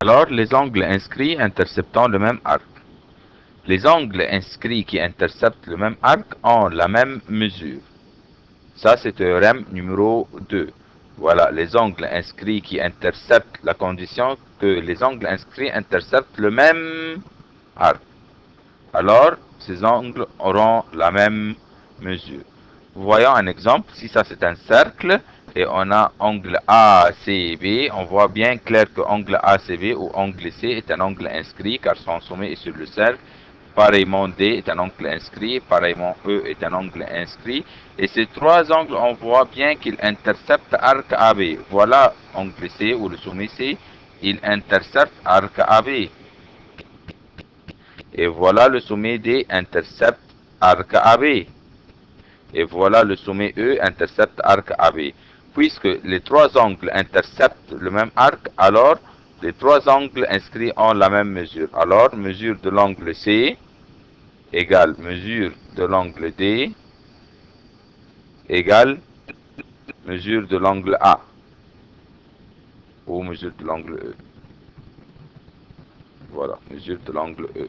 Alors, les angles inscrits interceptant le même arc. Les angles inscrits qui interceptent le même arc ont la même mesure. Ça, c'est théorème numéro 2. Voilà, les angles inscrits qui interceptent la condition que les angles inscrits interceptent le même arc. Alors, ces angles auront la même mesure. Voyons un exemple. Si ça c'est un cercle et on a angle ACB, on voit bien clair que angle ACB ou angle C est un angle inscrit car son sommet est sur le cercle. Pareillement D est un angle inscrit, pareillement E est un angle inscrit. Et ces trois angles, on voit bien qu'ils interceptent arc AB. Voilà angle C ou le sommet C, il intercepte arc AB. Et voilà le sommet D intercepte arc AB. Et voilà le sommet E intercepte arc AB. Puisque les trois angles interceptent le même arc, alors les trois angles inscrits ont la même mesure. Alors, mesure de l'angle C égale mesure de l'angle D égale mesure de l'angle A ou mesure de l'angle E. Voilà, mesure de l'angle E.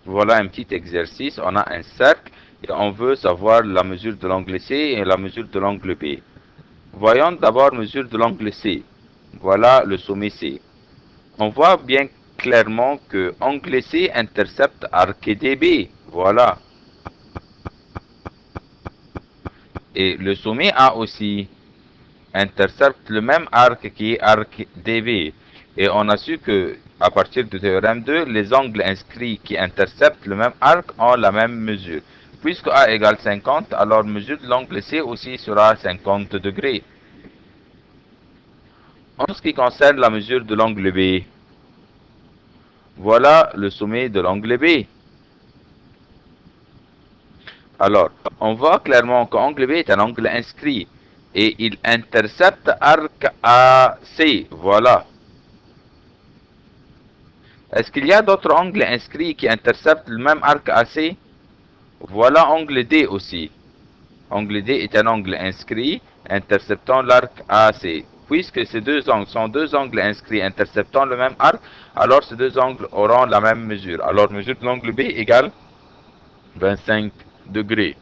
Voilà un petit exercice. On a un cercle et on veut savoir la mesure de l'angle C et la mesure de l'angle B. Voyons d'abord mesure de l'angle C. Voilà le sommet C. On voit bien clairement que angle C intercepte arc DB. Voilà. Et le sommet A aussi intercepte le même arc qui est arc DB. Et on a su que, à partir du théorème 2, les angles inscrits qui interceptent le même arc ont la même mesure. Puisque A égale 50, alors mesure de l'angle C aussi sera 50 degrés. En ce qui concerne la mesure de l'angle B, voilà le sommet de l'angle B. Alors, on voit clairement qu'angle B est un angle inscrit et il intercepte arc AC. Voilà. Est-ce qu'il y a d'autres angles inscrits qui interceptent le même arc AC? Voilà angle D aussi. Angle D est un angle inscrit interceptant l'arc AC. Puisque ces deux angles sont deux angles inscrits interceptant le même arc, alors ces deux angles auront la même mesure. Alors mesure de l'angle B égale 25 degrés.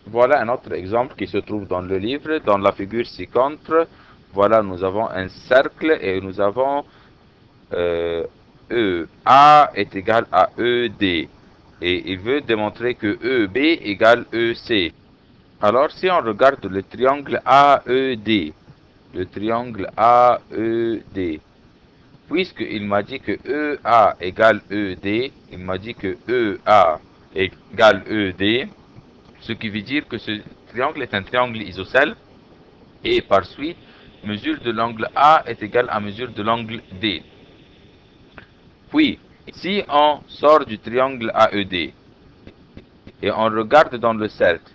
Voilà un autre exemple qui se trouve dans le livre, dans la figure ci-contre. Voilà, nous avons un cercle et nous avons EA est égal à ED. Et il veut démontrer que EB égale EC. Alors, si on regarde le triangle AED, le triangle AED, puisqu'il m'a dit que EA égale ED, il m'a dit que EA égale ED, ce qui veut dire que ce triangle est un triangle isocèle, et par suite, mesure de l'angle A est égale à mesure de l'angle D. Puis, si on sort du triangle AED et on regarde dans le cercle,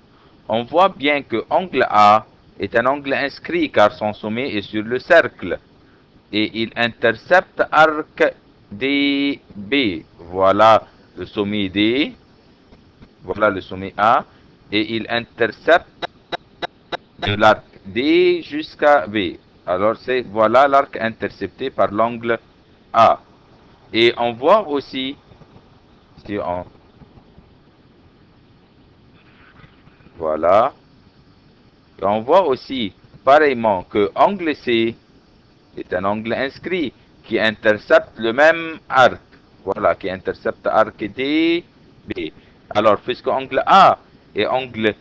on voit bien que angle A est un angle inscrit car son sommet est sur le cercle et il intercepte arc DB. Voilà le sommet D, voilà le sommet A et il intercepte de l'arc D jusqu'à B. Alors c'est voilà l'arc intercepté par l'angle A. Et on voit aussi, si on, voilà, et on voit aussi pareillement que angle C est un angle inscrit qui intercepte le même arc. Voilà, qui intercepte arc D, B. Alors, puisque angle A et angle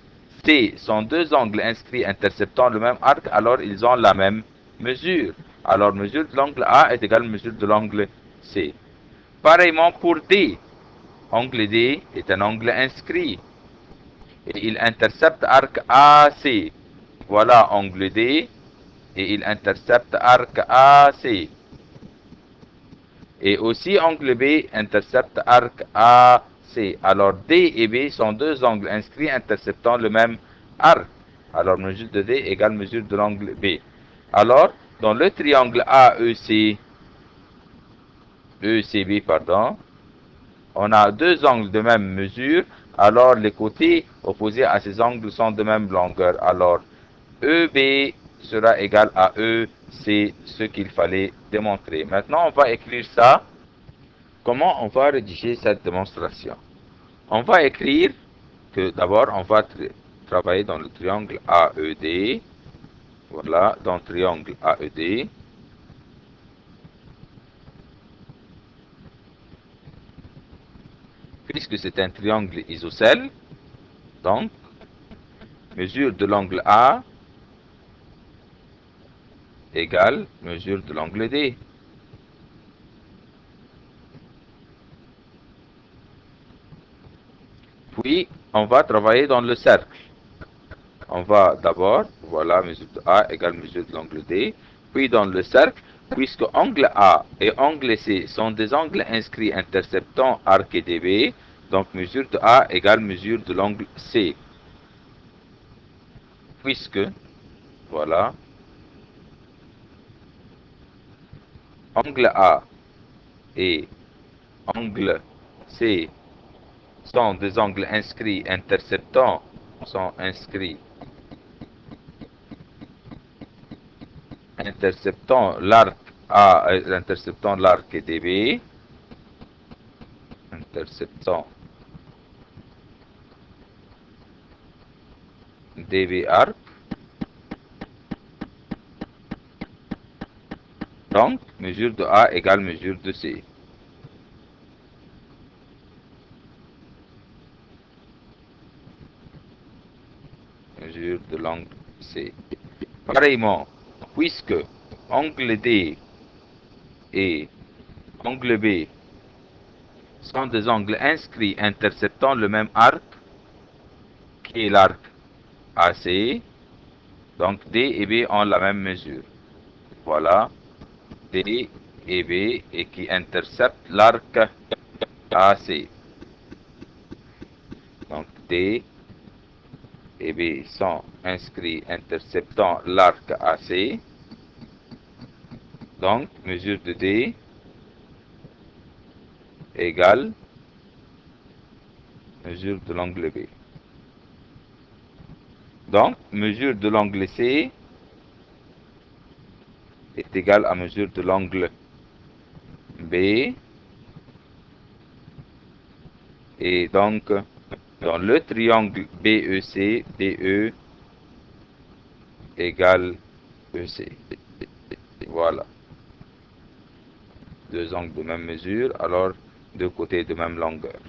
C sont deux angles inscrits interceptant le même arc, alors ils ont la même mesure. Alors, mesure de l'angle A est égale à mesure de l'angle C. Pareillement pour D. Angle D est un angle inscrit et il intercepte arc AC. Voilà angle D et il intercepte arc AC. Et aussi angle B intercepte arc AC. Alors D et B sont deux angles inscrits interceptant le même arc. Alors mesure de D égale mesure de l'angle B. Alors, dans le triangle AEC, ECB, pardon, on a deux angles de même mesure, alors les côtés opposés à ces angles sont de même longueur. Alors, EB sera égal à E, c'est ce qu'il fallait démontrer. Maintenant, on va écrire ça. Comment on va rédiger cette démonstration? On va écrire que d'abord, on va travailler dans le triangle AED. Voilà, dans le triangle AED. Puisque c'est un triangle isocèle, donc, mesure de l'angle A égale mesure de l'angle D. Puis, on va travailler dans le cercle. On va d'abord, voilà, mesure de A égale mesure de l'angle D. Puis, dans le cercle, puisque angle A et angle C sont des angles inscrits interceptant arc et DB, donc mesure de A égale mesure de l'angle C. Puisque, voilà, angle A et angle C sont des angles inscrits interceptant, interceptant l'arc A, interceptant l'arc DB, interceptant DB arc. Donc, mesure de A égale mesure de C. Mesure de l'angle C. Pareillement, puisque angle D et angle B sont des angles inscrits interceptant le même arc, qui est l'arc AC, donc D et B ont la même mesure. Voilà, D et B et qui interceptent l'arc AC. Donc D et B sont inscrits interceptant l'arc AC. Donc mesure de D égale mesure de l'angle B. Donc mesure de l'angle C est égale à mesure de l'angle B. Et donc, dans le triangle BEC, BE égale EC. Voilà. Deux angles de même mesure, alors deux côtés de même longueur.